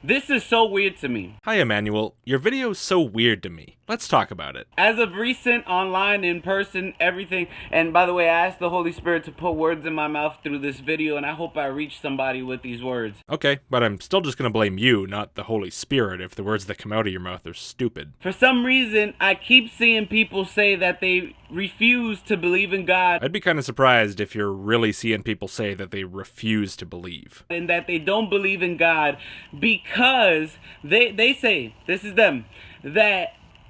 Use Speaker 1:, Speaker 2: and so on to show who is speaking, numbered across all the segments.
Speaker 1: This is so weird to me.
Speaker 2: Hi, Emmanuel. Your video's so weird to me. Let's talk about it.
Speaker 1: As of recent, online, in person, everything. And by the way, I asked the Holy Spirit to put words in my mouth through this video, and I hope I reach somebody with these words.
Speaker 2: Okay, but I'm still just gonna blame you, not the Holy Spirit, if the words that come out of your mouth are stupid.
Speaker 1: For some reason, I keep seeing people say that they refuse to believe in God.
Speaker 2: I'd be kind of surprised if you're really seeing people say that they refuse to believe.
Speaker 1: And that they don't believe in God because they say, this is them, that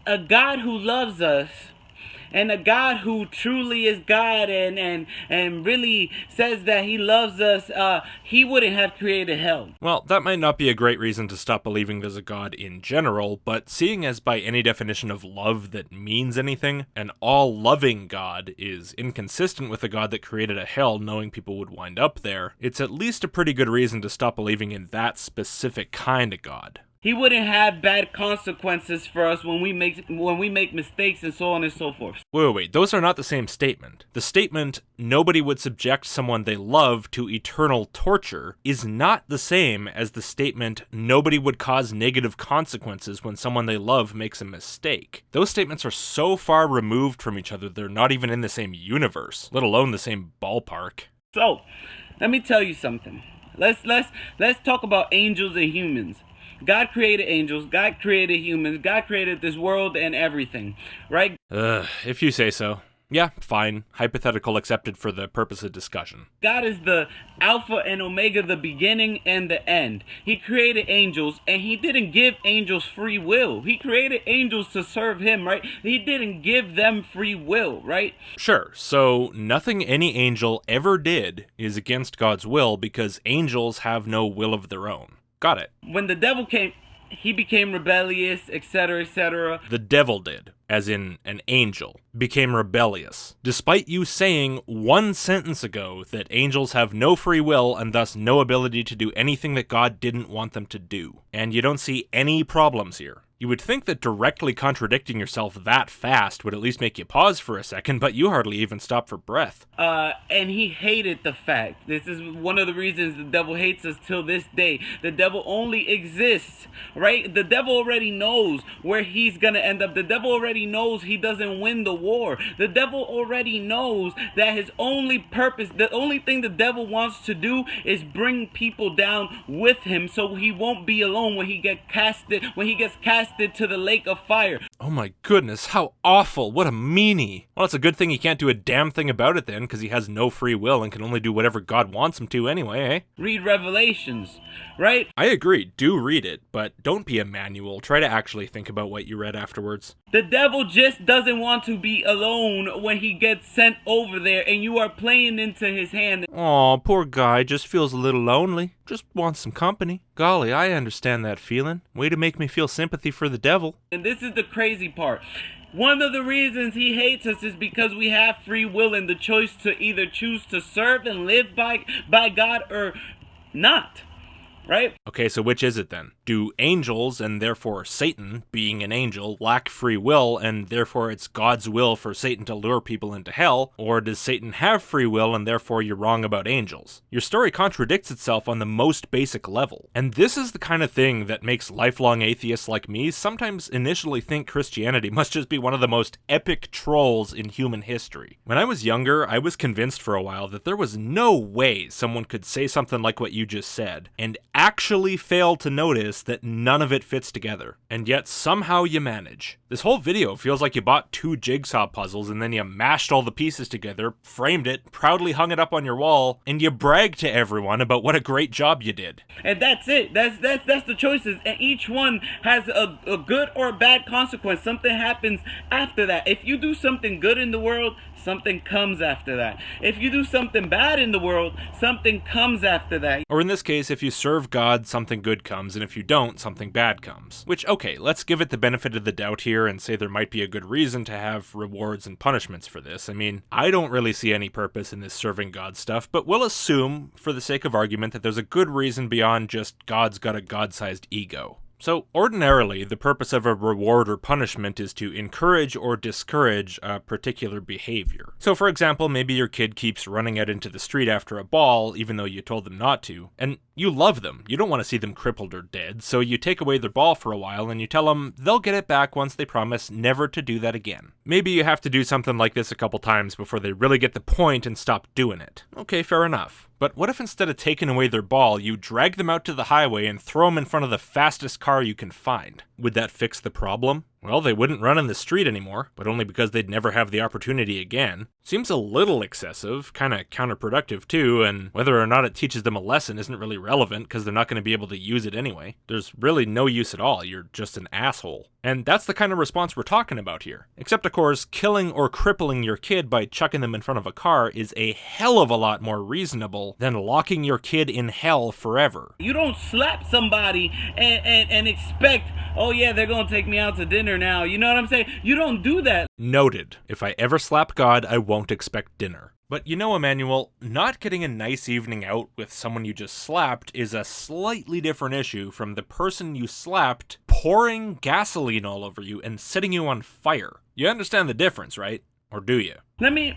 Speaker 1: a God who loves us and a God who truly is God and really says that he loves us, he wouldn't have created hell.
Speaker 2: Well, that might not be a great reason to stop believing there's a God in general, but seeing as by any definition of love that means anything, an all-loving God is inconsistent with a God that created a hell knowing people would wind up there, it's at least a pretty good reason to stop believing in that specific kind of God.
Speaker 1: He wouldn't have bad consequences for us when we make mistakes and so on and so forth.
Speaker 2: Wait, those are not the same statement. The statement, nobody would subject someone they love to eternal torture, is not the same as the statement, nobody would cause negative consequences when someone they love makes a mistake. Those statements are so far removed from each other, they're not even in the same universe, let alone the same ballpark.
Speaker 1: So, let me tell you something. Let's talk about angels and humans. God created angels, God created humans, God created this world and everything, right?
Speaker 2: If you say so. Yeah, fine. Hypothetical accepted for the purpose of discussion.
Speaker 1: God is the Alpha and Omega, the beginning and the end. He created angels, and he didn't give angels free will. He created angels to serve him, right? He didn't give them free will, right?
Speaker 2: Sure, so nothing any angel ever did is against God's will because angels have no will of their own. Got it.
Speaker 1: When the devil came, he became rebellious, etc., etc.
Speaker 2: The devil did, as in an angel, became rebellious. Despite you saying one sentence ago that angels have no free will and thus no ability to do anything that God didn't want them to do. And you don't see any problems here. You would think that directly contradicting yourself that fast would at least make you pause for a second, but you hardly even stop for breath.
Speaker 1: And he hated the fact. This is one of the reasons the devil hates us till this day. The devil only exists, right? The devil already knows where he's gonna end up. The devil already knows he doesn't win the war. The devil already knows that his only purpose, the only thing the devil wants to do is bring people down with him so he won't be alone when he gets casted to the lake of fire.
Speaker 2: Oh my goodness, how awful. What a meanie. Well, it's a good thing he can't do a damn thing about it then, because he has no free will and can only do whatever God wants him to anyway, eh?
Speaker 1: Read Revelations, right?
Speaker 2: I agree, do read it, but don't be Emmanuel. Try to actually think about what you read afterwards.
Speaker 1: The devil just doesn't want to be alone when he gets sent over there and you are playing into his hand.
Speaker 2: Aw, poor guy, just feels a little lonely. Just wants some company. Golly, I understand that feeling. Way to make me feel sympathy for the devil.
Speaker 1: And this is the crazy part. One of the reasons he hates us is because we have free will and the choice to either choose to serve and live by God or not. Right?
Speaker 2: Okay, so which is it then? Do angels, and therefore Satan, being an angel, lack free will, and therefore it's God's will for Satan to lure people into hell? Or does Satan have free will, and therefore you're wrong about angels? Your story contradicts itself on the most basic level. And this is the kind of thing that makes lifelong atheists like me sometimes initially think Christianity must just be one of the most epic trolls in human history. When I was younger, I was convinced for a while that there was no way someone could say something like what you just said, and actually fail to notice that none of it fits together. And yet somehow you manage. This whole video feels like you bought 2 jigsaw puzzles and then you mashed all the pieces together, framed it, proudly hung it up on your wall, and you bragged to everyone about what a great job you did.
Speaker 1: And that's it. That's the choices. And each one has a good or a bad consequence. Something happens after that. If you do something good in the world, something comes after that. If you do something bad in the world, something comes after that.
Speaker 2: Or in this case, if you serve God, something good comes, and if you don't, something bad comes. Which, okay, let's give it the benefit of the doubt here and say there might be a good reason to have rewards and punishments for this. I mean, I don't really see any purpose in this serving God stuff, but we'll assume, for the sake of argument, that there's a good reason beyond just God's got a God-sized ego. So, ordinarily, the purpose of a reward or punishment is to encourage or discourage a particular behavior. So, for example, maybe your kid keeps running out into the street after a ball, even though you told them not to. And You love them. You don't want to see them crippled or dead, so you take away their ball for a while and you tell them they'll get it back once they promise never to do that again. Maybe you have to do something like this a couple times before they really get the point and stop doing it. Okay, fair enough. But what if instead of taking away their ball, you drag them out to the highway and throw them in front of the fastest car you can find? Would that fix the problem? Well, they wouldn't run in the street anymore, but only because they'd never have the opportunity again. Seems a little excessive, kinda counterproductive too, and whether or not it teaches them a lesson isn't really relevant because they're not going to be able to use it anyway. There's really no use at all, you're just an asshole. And that's the kind of response we're talking about here. Except of course, killing or crippling your kid by chucking them in front of a car is a hell of a lot more reasonable than locking your kid in hell forever.
Speaker 1: You don't slap somebody and expect, oh yeah, they're gonna take me out to dinner now. You know what I'm saying? You don't do that.
Speaker 2: Noted. If I ever slap God, I won't expect dinner. But you know, Emmanuel, not getting a nice evening out with someone you just slapped is a slightly different issue from the person you slapped pouring gasoline all over you and setting you on fire. You understand the difference, right? Or do you?
Speaker 1: Let me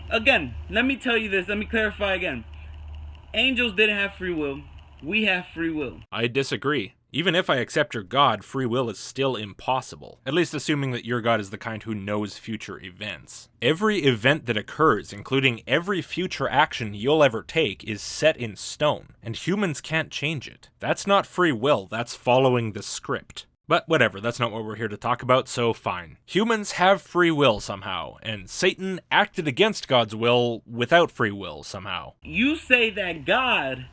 Speaker 1: tell you this, let me clarify again. Angels didn't have free will. We have free will.
Speaker 2: I disagree. Even if I accept your God, free will is still impossible. At least assuming that your God is the kind who knows future events. Every event that occurs, including every future action you'll ever take, is set in stone, and humans can't change it. That's not free will, that's following the script. But whatever, that's not what we're here to talk about, so fine. Humans have free will somehow, and Satan acted against God's will without free will somehow.
Speaker 1: You say that God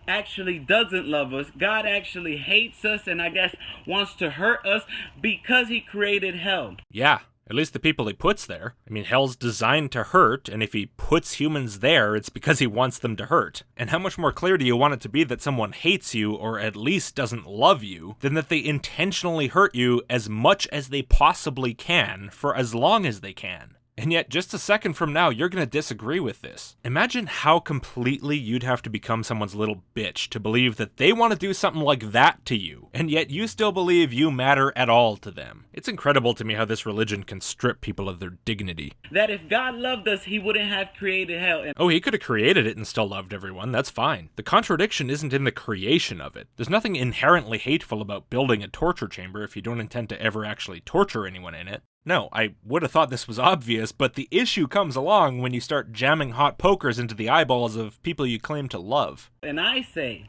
Speaker 1: actually doesn't love us. God actually hates us and I guess wants to hurt us because he created hell.
Speaker 2: Yeah, at least the people he puts there. I mean, hell's designed to hurt, and if he puts humans there, it's because he wants them to hurt. And how much more clear do you want it to be that someone hates you, or at least doesn't love you, than that they intentionally hurt you as much as they possibly can, for as long as they can? And yet, just a second from now, you're going to disagree with this. Imagine how completely you'd have to become someone's little bitch to believe that they want to do something like that to you, and yet you still believe you matter at all to them. It's incredible to me how this religion can strip people of their dignity.
Speaker 1: That if God loved us, he wouldn't have created hell.
Speaker 2: Oh, he could have created it and still loved everyone, that's fine. The contradiction isn't in the creation of it. There's nothing inherently hateful about building a torture chamber if you don't intend to ever actually torture anyone in it. No, I would have thought this was obvious, but the issue comes along when you start jamming hot pokers into the eyeballs of people you claim to love.
Speaker 1: And I say,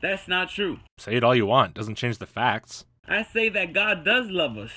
Speaker 1: that's not true.
Speaker 2: Say it all you want, doesn't change the facts.
Speaker 1: I say that God does love us.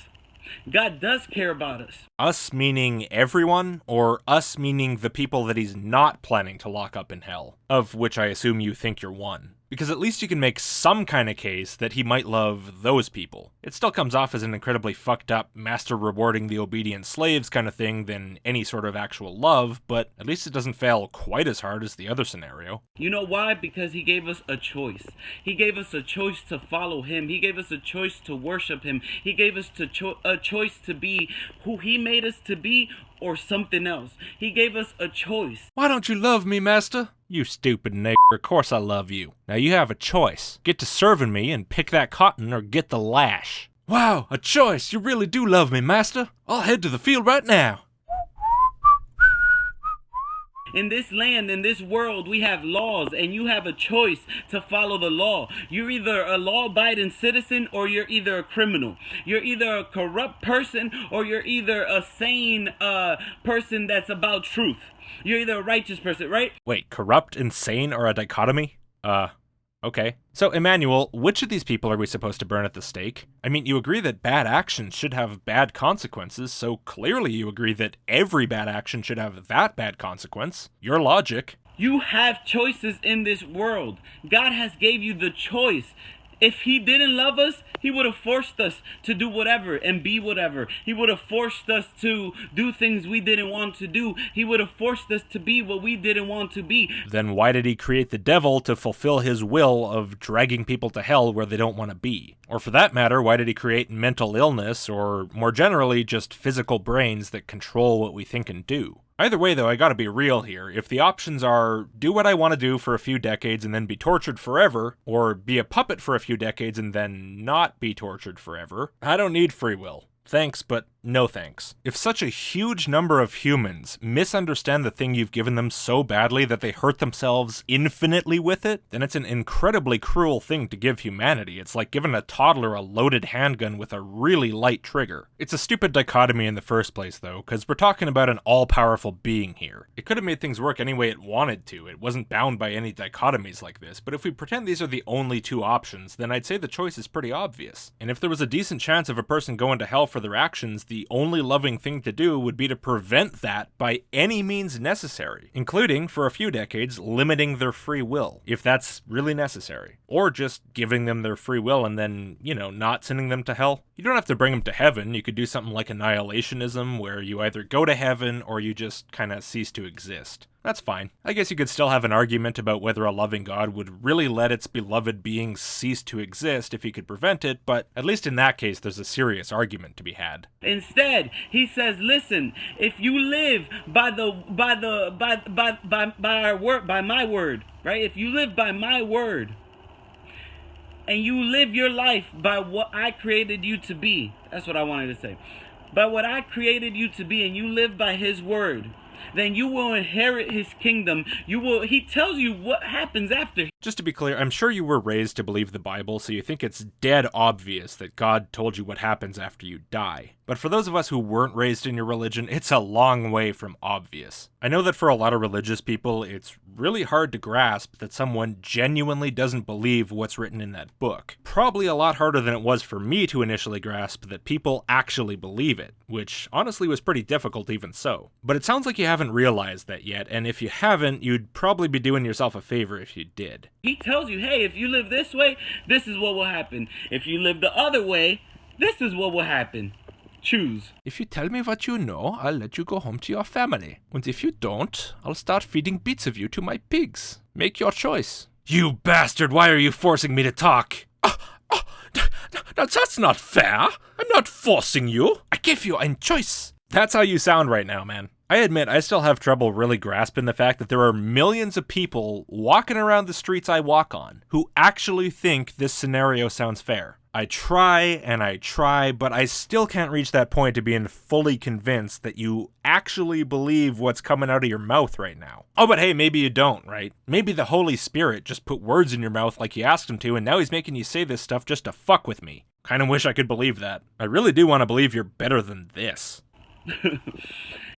Speaker 1: God does care about us.
Speaker 2: Us meaning everyone, or us meaning the people that he's not planning to lock up in hell, of which I assume you think you're one. Because at least you can make some kind of case that he might love those people. It still comes off as an incredibly fucked up master rewarding the obedient slaves kind of thing than any sort of actual love, but at least it doesn't fail quite as hard as the other scenario.
Speaker 1: You know why? Because he gave us a choice. He gave us a choice to follow him. He gave us a choice to worship him. He gave us a choice to be who he made us to be or something else. He gave us a choice.
Speaker 2: Why don't you love me, master? You stupid nigger, of course I love you. Now you have a choice. Get to serving me and pick that cotton or get the lash. Wow, a choice. You really do love me, master. I'll head to the field right now.
Speaker 1: In this land, in this world, we have laws, and you have a choice to follow the law. You're either a law-abiding citizen or you're either a criminal. You're either a corrupt person or you're either a sane person that's about truth. You're either a righteous person, right?
Speaker 2: Wait, corrupt and sane are a dichotomy? Okay. So, Emmanuel, which of these people are we supposed to burn at the stake? I mean, you agree that bad actions should have bad consequences, so clearly you agree that every bad action should have that bad consequence. Your logic.
Speaker 1: You have choices in this world. God has gave you the choice. If he didn't love us, he would have forced us to do whatever and be whatever. He would have forced us to do things we didn't want to do. He would have forced us to be what we didn't want to be.
Speaker 2: Then why did he create the devil to fulfill his will of dragging people to hell where they don't want to be? Or for that matter, why did he create mental illness, or more generally, just physical brains that control what we think and do? Either way, though, I gotta be real here. If the options are do what I want to do for a few decades and then be tortured forever, or be a puppet for a few decades and then not be tortured forever, I don't need free will. Thanks, but no thanks. If such a huge number of humans misunderstand the thing you've given them so badly that they hurt themselves infinitely with it, then it's an incredibly cruel thing to give humanity. It's like giving a toddler a loaded handgun with a really light trigger. It's a stupid dichotomy in the first place, though, because we're talking about an all-powerful being here. It could have made things work any way it wanted to. It wasn't bound by any dichotomies like this, but if we pretend these are the only two options, then I'd say the choice is pretty obvious. And if there was a decent chance of a person going to hell for their actions, the only loving thing to do would be to prevent that by any means necessary, including, for a few decades, limiting their free will, if that's really necessary. Or just giving them their free will and then, not sending them to hell. You don't have to bring them to heaven. You could do something like annihilationism, where you either go to heaven or you just kind of cease to exist. That's fine. I guess you could still have an argument about whether a loving God would really let its beloved beings cease to exist if he could prevent it, but at least in that case there's a serious argument to be had.
Speaker 1: Instead, he says, listen, if you live by my word, right? If you live by my word, and you live your life by what I created you to be, that's what I wanted to say, by what I created you to be, and you live by his word, then you will inherit his kingdom. He tells you what happens after.
Speaker 2: Just to be clear, I'm sure you were raised to believe the Bible, so you think it's dead obvious that God told you what happens after you die. But for those of us who weren't raised in your religion, it's a long way from obvious. I know that for a lot of religious people, it's really hard to grasp that someone genuinely doesn't believe what's written in that book. Probably a lot harder than it was for me to initially grasp that people actually believe it, which honestly was pretty difficult even so. But it sounds like you haven't realized that yet, and if you haven't, you'd probably be doing yourself a favor if you did.
Speaker 1: He tells you, hey, if you live this way, this is what will happen. If you live the other way, this is what will happen. Choose.
Speaker 2: If you tell me what you know, I'll let you go home to your family. And if you don't, I'll start feeding bits of you to my pigs. Make your choice. You bastard, why are you forcing me to talk? Now that's not fair. I'm not forcing you. I give you a choice. That's how you sound right now, man. I admit I still have trouble really grasping the fact that there are millions of people walking around the streets I walk on who actually think this scenario sounds fair. I try, but I still can't reach that point of being fully convinced that you actually believe what's coming out of your mouth right now. Oh, but hey, maybe you don't, right? Maybe the Holy Spirit just put words in your mouth like you asked him to, and now he's making you say this stuff just to fuck with me. Kinda wish I could believe that. I really do want to believe you're better than this.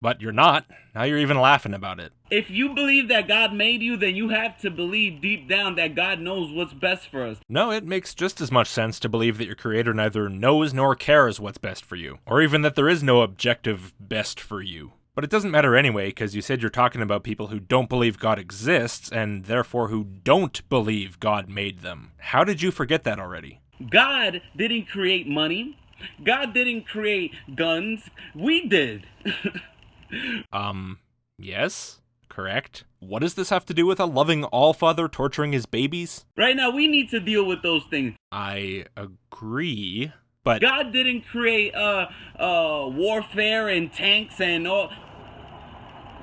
Speaker 2: But you're not. Now you're even laughing about it.
Speaker 1: If you believe that God made you, then you have to believe deep down that God knows what's best for us.
Speaker 2: No, it makes just as much sense to believe that your creator neither knows nor cares what's best for you, or even that there is no objective best for you. But it doesn't matter anyway, because you said you're talking about people who don't believe God exists, and therefore who don't believe God made them. How did you forget that already?
Speaker 1: God didn't create money. God didn't create guns. We did.
Speaker 2: Yes, correct. What does this have to do with a loving all-father torturing his babies?
Speaker 1: Right now, we need to deal with those things.
Speaker 2: I agree, but
Speaker 1: God didn't create warfare and tanks and all.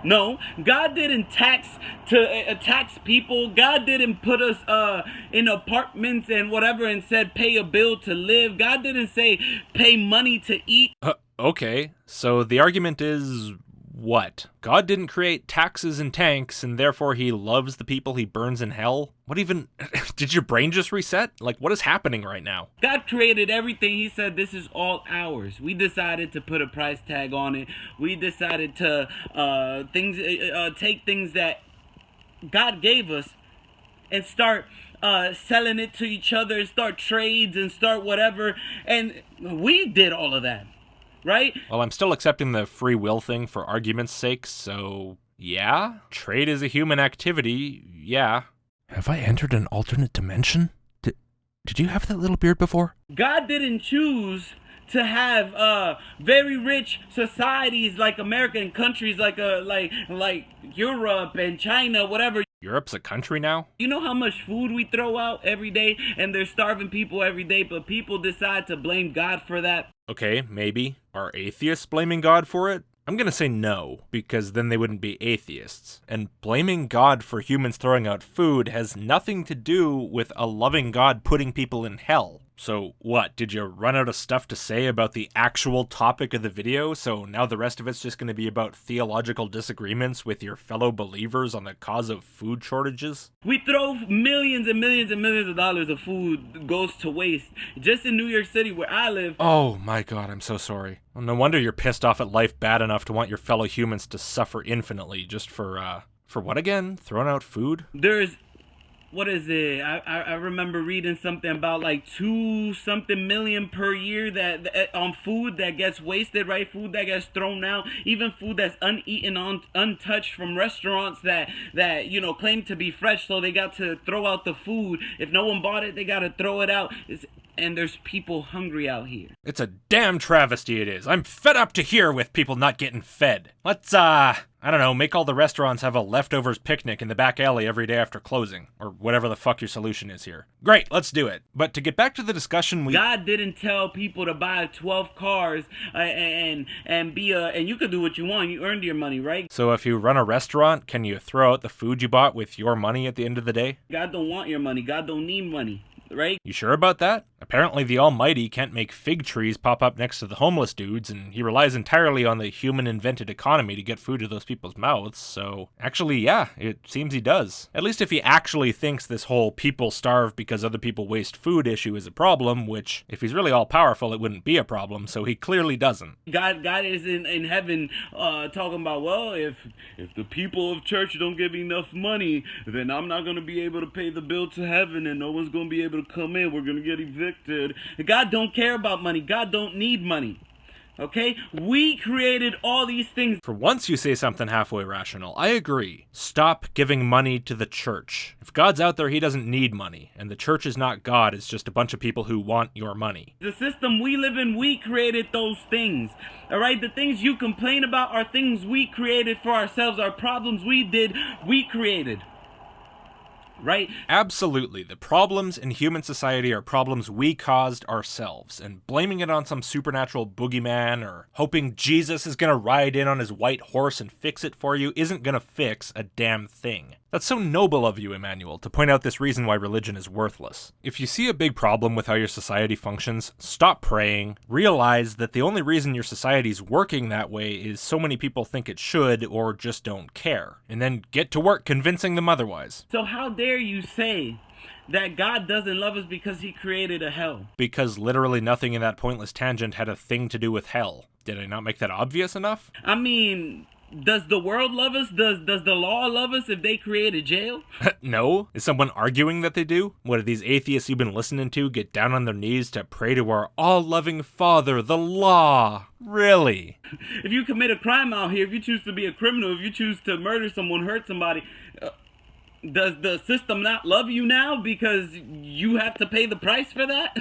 Speaker 1: No, God didn't tax people. God didn't put us in apartments and whatever and said pay a bill to live. God didn't say pay money to eat.
Speaker 2: Okay, so the argument is what? God didn't create taxes and tanks, and therefore he loves the people he burns in hell? What even? Did your brain just reset? Like, what is happening right now?
Speaker 1: God created everything. He said this is all ours. We decided to put a price tag on it. We decided to take things that God gave us and start selling it to each other, start trades and start whatever. And we did all of that. Right?
Speaker 2: Well, I'm still accepting the free will thing for argument's sake, so yeah. Trade is a human activity, yeah. Have I entered an alternate dimension? Did you have that little beard before?
Speaker 1: God didn't choose to have very rich societies like American countries like Europe and China, whatever.
Speaker 2: Europe's a country now?
Speaker 1: You know how much food we throw out every day and they're starving people every day, but people decide to blame God for that?
Speaker 2: Okay, maybe. Are atheists blaming God for it? I'm gonna say no, because then they wouldn't be atheists. And blaming God for humans throwing out food has nothing to do with a loving God putting people in hell. So what, did you run out of stuff to say about the actual topic of the video, so now the rest of it's just going to be about theological disagreements with your fellow believers on the cause of food shortages?
Speaker 1: We throw millions and millions and millions of dollars of food goes to waste. Just in New York City where I live.
Speaker 2: Oh my god, I'm so sorry. Well, no wonder you're pissed off at life bad enough to want your fellow humans to suffer infinitely just for what again? Throwing out food?
Speaker 1: There's, what is it? I remember reading something about like 2 something million per year that on food that gets wasted, right? Food that gets thrown out, even food that's uneaten, untouched from restaurants that claim to be fresh, so they got to throw out the food. If no one bought it, they got to throw it out. And there's people hungry out here.
Speaker 2: It's a damn travesty it is. I'm fed up to here with people not getting fed. Let's, I don't know, make all the restaurants have a leftovers picnic in the back alley every day after closing. Or whatever the fuck your solution is here. Great, let's do it. But to get back to the discussion
Speaker 1: God didn't tell people to buy 12 cars and you could do what you want. You earned your money, right?
Speaker 2: So if you run a restaurant, can you throw out the food you bought with your money at the end of the day?
Speaker 1: God don't want your money. God don't need money. Right?
Speaker 2: You sure about that? Apparently the Almighty can't make fig trees pop up next to the homeless dudes, and he relies entirely on the human-invented economy to get food to those people's mouths, so actually, yeah, it seems he does. At least if he actually thinks this whole people starve because other people waste food issue is a problem, which, if he's really all-powerful, it wouldn't be a problem, so he clearly doesn't.
Speaker 1: God is in heaven talking about, well, if the people of church don't give enough money, then I'm not going to be able to pay the bill to heaven, and no one's going to be able to come in. We're going to get evicted. God don't care about money. God don't need money. Okay? We created all these things.
Speaker 2: For once you say something halfway rational. I agree. Stop giving money to the church. If God's out there, he doesn't need money. And the church is not God, it's just a bunch of people who want your money.
Speaker 1: The system we live in, we created those things. Alright? The things you complain about are things we created for ourselves. Our problems we created. Right?
Speaker 2: Absolutely. The problems in human society are problems we caused ourselves, and blaming it on some supernatural boogeyman or hoping Jesus is gonna ride in on his white horse and fix it for you isn't gonna fix a damn thing. That's so noble of you, Emmanuel, to point out this reason why religion is worthless. If you see a big problem with how your society functions, stop praying, realize that the only reason your society's working that way is so many people think it should or just don't care, and then get to work convincing them otherwise.
Speaker 1: So how dare you say that God doesn't love us because he created a hell?
Speaker 2: Because literally nothing in that pointless tangent had a thing to do with hell. Did I not make that obvious enough?
Speaker 1: I mean, does the world love us? Does the law love us if they create a jail?
Speaker 2: No? Is someone arguing that they do? What, do these atheists you've been listening to get down on their knees to pray to our all-loving Father, the law? Really?
Speaker 1: If you commit a crime out here, if you choose to be a criminal, if you choose to murder someone, hurt somebody, does the system not love you now because you have to pay the price for that?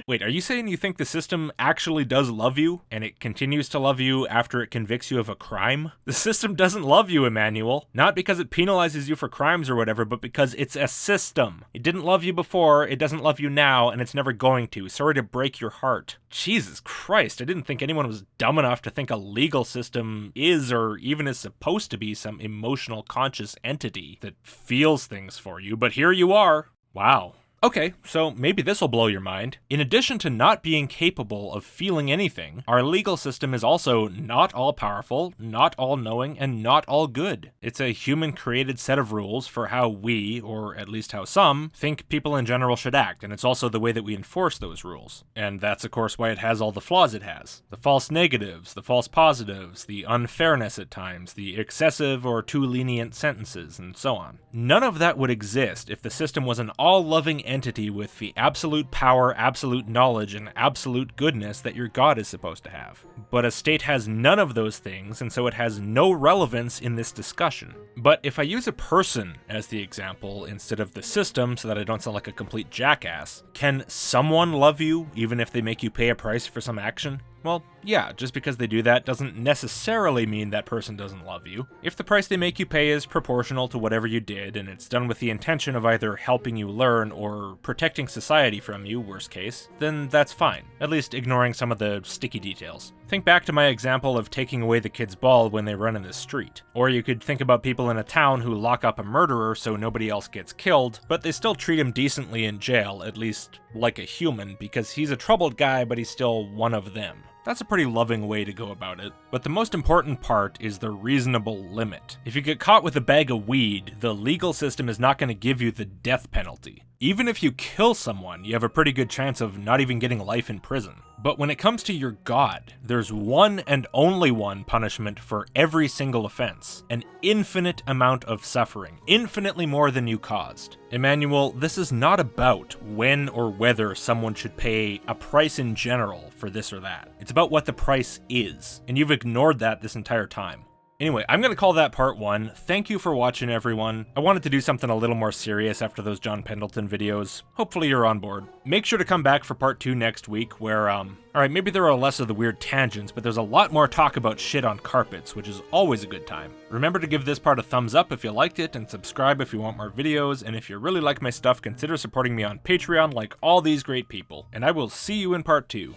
Speaker 2: Wait, are you saying you think the system actually does love you, and it continues to love you after it convicts you of a crime? The system doesn't love you, Emmanuel. Not because it penalizes you for crimes or whatever, but because it's a system. It didn't love you before, it doesn't love you now, and it's never going to. Sorry to break your heart. Jesus Christ, I didn't think anyone was dumb enough to think a legal system is or even is supposed to be some emotional conscious entity that feels things for you, but here you are. Wow. Okay, so maybe this will blow your mind. In addition to not being capable of feeling anything, our legal system is also not all-powerful, not all-knowing, and not all good. It's a human-created set of rules for how we, or at least how some, think people in general should act, and it's also the way that we enforce those rules. And that's, of course, why it has all the flaws it has. The false negatives, the false positives, the unfairness at times, the excessive or too lenient sentences, and so on. None of that would exist if the system was an all-loving entity with the absolute power, absolute knowledge, and absolute goodness that your God is supposed to have. But a state has none of those things, and so it has no relevance in this discussion. But if I use a person as the example instead of the system so that I don't sound like a complete jackass, can someone love you even if they make you pay a price for some action? Well, yeah, just because they do that doesn't necessarily mean that person doesn't love you. If the price they make you pay is proportional to whatever you did, and it's done with the intention of either helping you learn or protecting society from you, worst case, then that's fine, at least ignoring some of the sticky details. Think back to my example of taking away the kid's ball when they run in the street. Or you could think about people in a town who lock up a murderer so nobody else gets killed, but they still treat him decently in jail, at least like a human, because he's a troubled guy, but he's still one of them. That's a pretty loving way to go about it. But the most important part is the reasonable limit. If you get caught with a bag of weed, the legal system is not going to give you the death penalty. Even if you kill someone, you have a pretty good chance of not even getting life in prison. But when it comes to your God, there's one and only one punishment for every single offense. An infinite amount of suffering, infinitely more than you caused. Emmanuel, this is not about when or whether someone should pay a price in general for this or that. It's about what the price is, and you've ignored that this entire time. Anyway, I'm going to call that part 1. Thank you for watching, everyone. I wanted to do something a little more serious after those John Pendleton videos. Hopefully you're on board. Make sure to come back for part 2 next week where, alright, maybe there are less of the weird tangents, but there's a lot more talk about shit on carpets, which is always a good time. Remember to give this part a thumbs up if you liked it, and subscribe if you want more videos, and if you really like my stuff, consider supporting me on Patreon like all these great people. And I will see you in part 2.